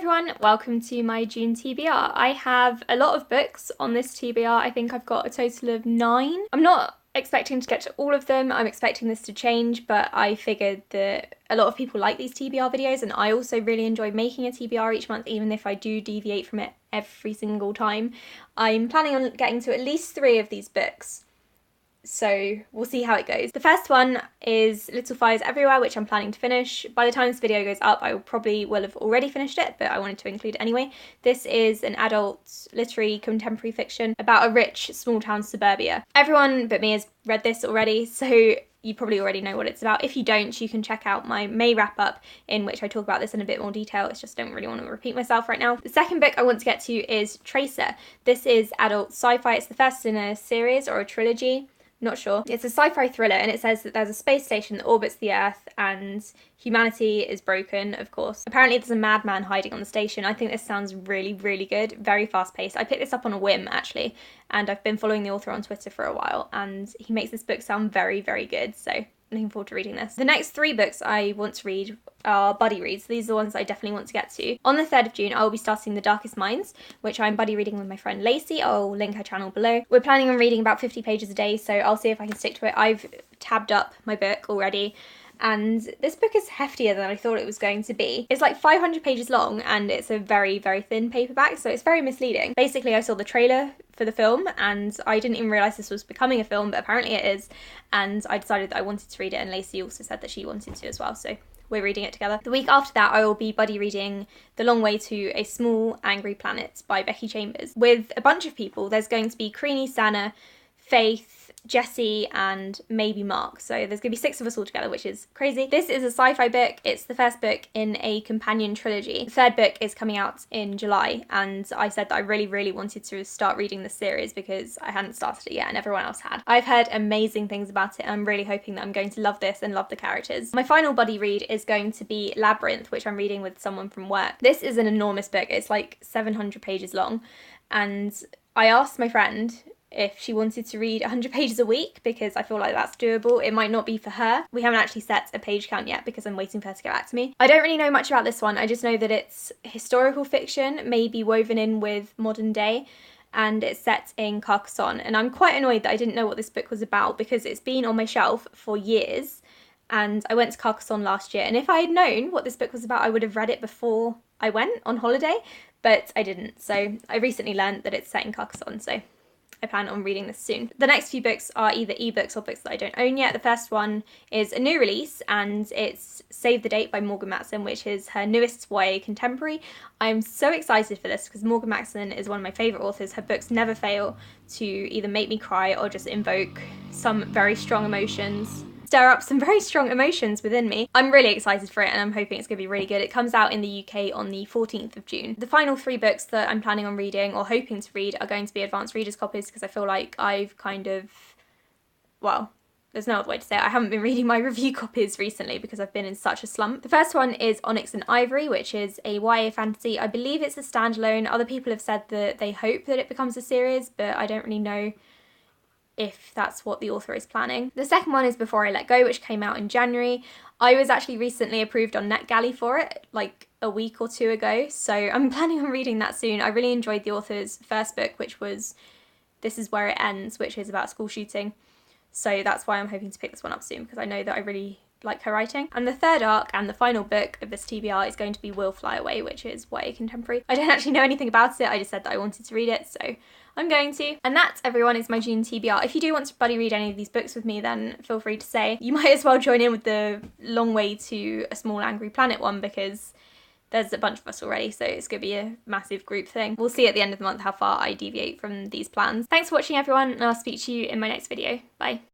everyone, welcome to my June TBR. I have a lot of books on this TBR. I think I've got a total of 9. I'm not expecting to get to all of them. I'm expecting this to change, but I figured that a lot of people like these TBR videos, and I also really enjoy making a TBR each month, even if I do deviate from it every single time. I'm planning on getting to at least 3 of these books, so we'll see how it goes. The first one is Little Fires Everywhere, which I'm planning to finish. By the time this video goes up, I probably will have already finished it, but I wanted to include it anyway. This is an adult literary contemporary fiction about a rich small town suburbia. Everyone but me has read this already, so you probably already know what it's about. If you don't, you can check out my May wrap up in which I talk about this in a bit more detail. It's just I don't really want to repeat myself right now. The second book I want to get to is Tracer. This is adult sci-fi. It's the first in a series or a trilogy. Not sure. It's a sci-fi thriller, and it says that there's a space station that orbits the Earth and humanity is broken, of course. Apparently there's a madman hiding on the station. I think this sounds really, really good. Very fast-paced. I picked this up on a whim, actually, and I've been following the author on Twitter for a while, and he makes this book sound very, very good, so looking forward to reading this. The next 3 books I want to read are buddy reads. These are the ones I definitely want to get to. On the 3rd of June, I will be starting The Darkest Minds, which I'm buddy reading with my friend Lacey. I'll link her channel below. We're planning on reading about 50 pages a day, so I'll see if I can stick to it. I've tabbed up my book already, and this book is heftier than I thought it was going to be. It's like 500 pages long, and it's a very, very thin paperback, so it's very misleading. Basically, I saw the trailer for the film, and I didn't even realise this was becoming a film, but apparently it is, and I decided that I wanted to read it, and Lacey also said that she wanted to as well, so we're reading it together. The week after that, I will be buddy reading The Long Way to a Small Angry Planet by Becky Chambers. With a bunch of people, there's going to be Creanie, Sana, Faith, Jessie, and maybe Mark. So there's going to be 6 of us all together, which is crazy. This is a sci-fi book. It's the first book in a companion trilogy. The 3rd book is coming out in July, and I said that I really, really wanted to start reading this series because I hadn't started it yet and everyone else had. I've heard amazing things about it, and I'm really hoping that I'm going to love this and love the characters. My final buddy read is going to be Labyrinth, which I'm reading with someone from work. This is an enormous book. It's like 700 pages long, and I asked my friend if she wanted to read 100 pages a week because I feel like that's doable. It might not be for her. We haven't actually set a page count yet because I'm waiting for her to get back to me. I don't really know much about this one. I just know that it's historical fiction, maybe woven in with modern day, and it's set in Carcassonne. And I'm quite annoyed that I didn't know what this book was about because it's been on my shelf for years, and I went to Carcassonne last year, and if I had known what this book was about, I would have read it before I went on holiday, but I didn't. So I recently learned that it's set in Carcassonne, so I plan on reading this soon. The next few books are either ebooks or books that I don't own yet. The first one is a new release, and it's Save the Date by Morgan Matson, which is her newest YA contemporary. I'm so excited for this because Morgan Matson is one of my favourite authors. Her books never fail to either make me cry or just invoke some very strong emotions. Stir up some very strong emotions within me. I'm really excited for it, and I'm hoping it's going to be really good. It comes out in the UK on the 14th of June. The final 3 books that I'm planning on reading or hoping to read are going to be advanced readers copies because I feel like I've kind of, well, there's no other way to say it. I haven't been reading my review copies recently because I've been in such a slump. The first one is Onyx and Ivory, which is a YA fantasy. I believe it's a standalone. Other people have said that they hope that it becomes a series, but I don't really know if that's what the author is planning. The second one is Before I Let Go, which came out in January. I was actually recently approved on NetGalley for it, like a week or 2 ago, so I'm planning on reading that soon. I really enjoyed the author's first book, which was This Is Where It Ends, which is about a school shooting, so that's why I'm hoping to pick this one up soon, because I know that I really like her writing. And the 3rd arc and the final book of this TBR is going to be Will Fly Away, which is YA contemporary. I don't actually know anything about it, I just said that I wanted to read it, so I'm going to. And that, everyone, is my June TBR. If you do want to buddy read any of these books with me, then feel free to say. You might as well join in with the Long Way to a Small Angry Planet one because there's a bunch of us already, so it's going to be a massive group thing. We'll see at the end of the month how far I deviate from these plans. Thanks for watching, everyone, and I'll speak to you in my next video. Bye.